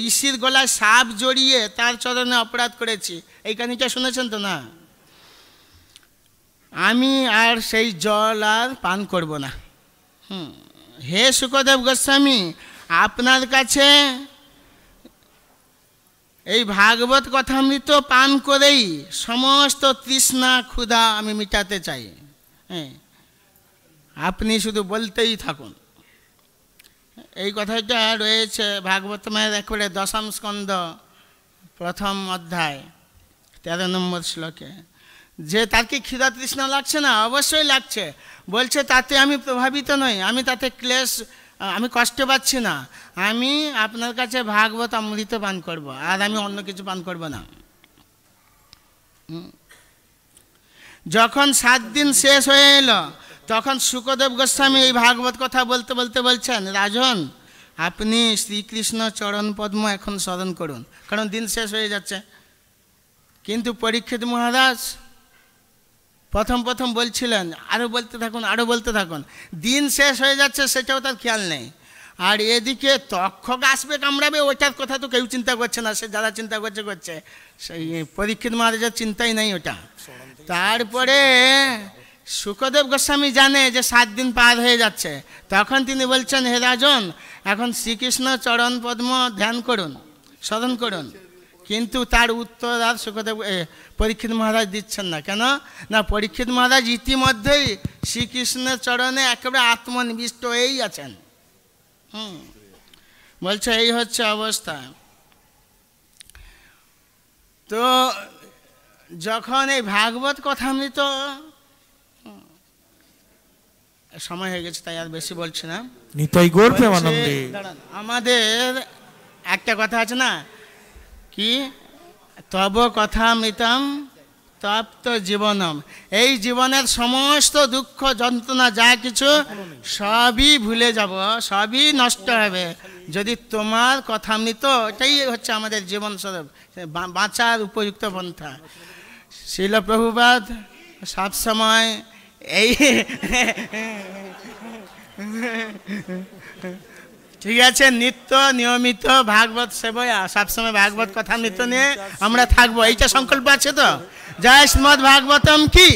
ঋষির গলায় সাপ জড়িয়ে তার চরণে অপরাধ করেছি, এই কাহিনীটা শুনেছেন তো না? আমি আর সেই জল আর পান করব না। হে শুকদেব গোস্বামী, আপনার কাছে এই ভাগবত কথামৃত পান করেই সমস্ত তৃষ্ণা ক্ষুধা আমি মিটাতে চাই। হ্যাঁ, আপনি শুধু বলতেই থাকুন। এই কথাটা রয়েছে ভাগবতমের একেবারে 10ম স্কন্ধ 1ম অধ্যায় 13 নম্বর শ্লোকে। যে তার কি ক্ষুধা তৃষ্ণা লাগছে না? অবশ্যই লাগছে। বলছে তাতে আমি প্রভাবিত নই, আমি তাতে আমি কষ্ট পাচ্ছি না, আমি আপনার কাছে ভাগবত অমৃত পান করব, আর আমি অন্য কিছু পান করব না। যখন 7 দিন শেষ হয়ে এলো, তখন শুকদেব গোস্বামী এই ভাগবত কথা বলতে বলতে বলছেন, রাজন, আপনি শ্রীকৃষ্ণ চরণ পদ্ম এখন স্মরণ করুন, কারণ দিন শেষ হয়ে যাচ্ছে। কিন্তু পরীক্ষিত মহারাজ প্রথম বলছিলেন আরও বলতে থাকুন, দিন শেষ হয়ে যাচ্ছে সেটাও তার খেয়াল নেই। আর এদিকে তক্ষক আসবে কামড়াবে, ওইটার কথা তো কেউ চিন্তা করছে না, সে যারা চিন্তা করছে সেই পরীক্ষিত মহারাজের চিন্তাই নেই ওটা। তারপরে শুকদেব গোস্বামী জানে যে 7 দিন পার হয়ে যাচ্ছে, তখন তিনি বলছেন, হে রাজন, এখন শ্রীকৃষ্ণ চরণ পদ্ম ধ্যান করুন, স্মরণ করুন। কিন্তু তার উত্তর আর শুকদেব পরীক্ষিত মহারাজ দিচ্ছেন না। কেন না? পরীক্ষিত মহারাজ ইতিমধ্যেই শ্রীকৃষ্ণের চরণে একেবারে আত্মনিবিষ্ট হয়েই আছেন। বলছে এই হচ্ছে অবস্থা। তো যখন এই ভাগবত কথামৃত, সময় হয়ে গেছে তাই আর বেশি বলছি না। নিতাই গৌর প্রেমানন্দে। আমাদের একটা কথা আছে না, কি তব কথামৃতম তপ্ত জীবনম, এই জীবনের সমস্ত দুঃখ যন্ত্রণা যা কিছু সবই ভুলে যাব, সবই নষ্ট হবে যদি তোমার কথামৃত, এটাই হচ্ছে আমাদের জীবন স্বরূপ, বাঁচার উপযুক্ত পন্থা। শিল প্রভুপাদ সবসময় এই ঠিক আছে, নিত্য নিয়মিত ভাগবত সেবায় সবসময় ভাগবত কথামৃত নিয়ে আমরা থাকবো, এইটা সংকল্প আছে তো? জয় শ্রীমদ্ ভাগবতম কি,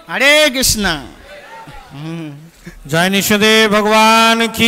হরে কৃষ্ণ। জয় নিষদেব ভগবান কি।